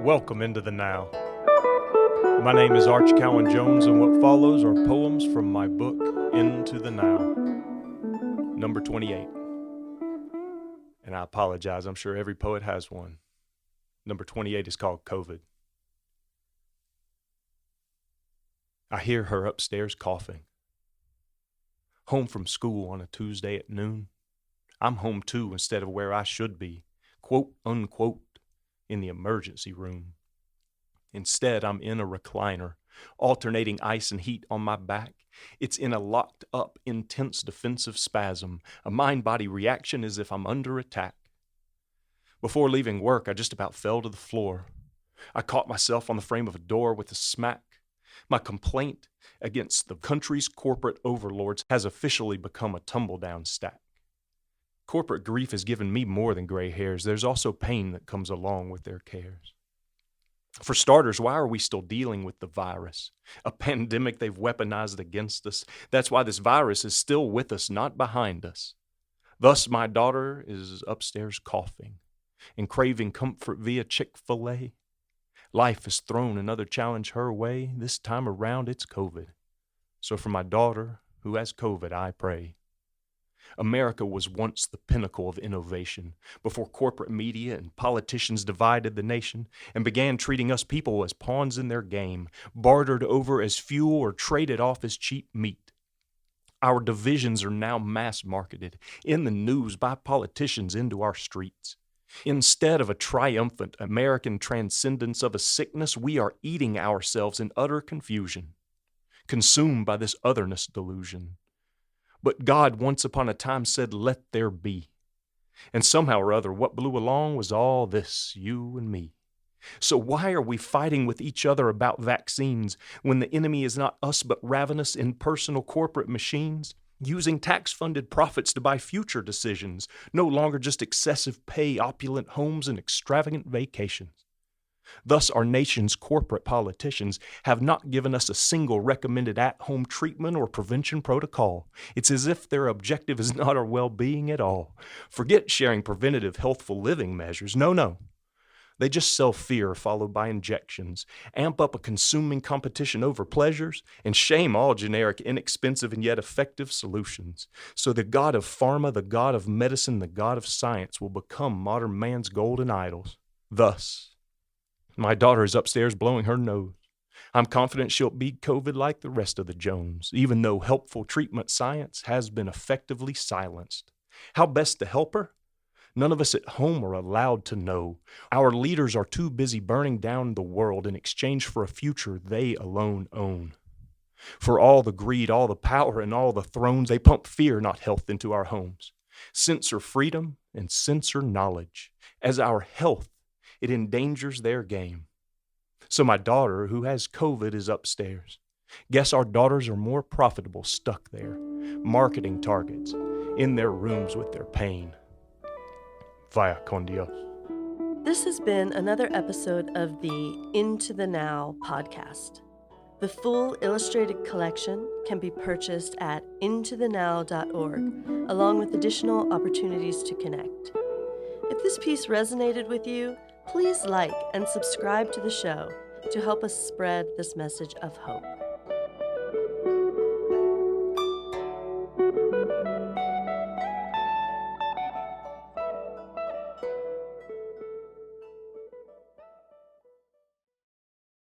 Welcome into the now. My name is Arch Cowan Jones, and what follows are poems from my book, Into the Now, number 28. And I apologize, I'm sure every poet has one. Number 28 is called COVID. I hear her upstairs coughing. Home from school on a Tuesday at noon. I'm home too, instead of where I should be, quote, unquote, in the emergency room. Instead, I'm in a recliner, alternating ice and heat on my back. It's in a locked up, intense defensive spasm, a mind-body reaction as if I'm under attack. Before leaving work, I just about fell to the floor. I caught myself on the frame of a door with a smack. My complaint against the country's corporate overlords has officially become a tumbledown stack. Corporate grief has given me more than gray hairs. There's also pain that comes along with their cares. For starters, why are we still dealing with the virus? A pandemic they've weaponized against us. That's why this virus is still with us, not behind us. Thus, my daughter is upstairs coughing and craving comfort via Chick-fil-A. Life has thrown another challenge her way. This time around, it's COVID. So for my daughter, who has COVID, I pray. America was once the pinnacle of innovation before corporate media and politicians divided the nation and began treating us people as pawns in their game, bartered over as fuel or traded off as cheap meat. Our divisions are now mass marketed in the news by politicians into our streets. Instead of a triumphant American transcendence of a sickness, we are eating ourselves in utter confusion, consumed by this otherness delusion. But God once upon a time said, let there be. And somehow or other, what blew along was all this, you and me. So why are we fighting with each other about vaccines when the enemy is not us but ravenous impersonal corporate machines, using tax-funded profits to buy future decisions, no longer just excessive pay, opulent homes, and extravagant vacations? Thus, our nation's corporate politicians have not given us a single recommended at-home treatment or prevention protocol. It's as if their objective is not our well-being at all. Forget sharing preventative, healthful living measures. No. They just sell fear followed by injections, amp up a consuming competition over pleasures, and shame all generic, inexpensive, and yet effective solutions. So the god of pharma, the god of medicine, the god of science will become modern man's golden idols. Thus, my daughter is upstairs blowing her nose. I'm confident she'll beat COVID like the rest of the Jones, even though helpful treatment science has been effectively silenced. How best to help her? None of us at home are allowed to know. Our leaders are too busy burning down the world in exchange for a future they alone own. For all the greed, all the power, and all the thrones, they pump fear, not health, into our homes. Censor freedom and censor knowledge. As our health, it endangers their game. So my daughter, who has COVID, is upstairs. Guess our daughters are more profitable stuck there, marketing targets, in their rooms with their pain. Vaya con Dios. This has been another episode of the Into the Now podcast. The full illustrated collection can be purchased at intothenow.org, along with additional opportunities to connect. If this piece resonated with you, please like and subscribe to the show to help us spread this message of hope.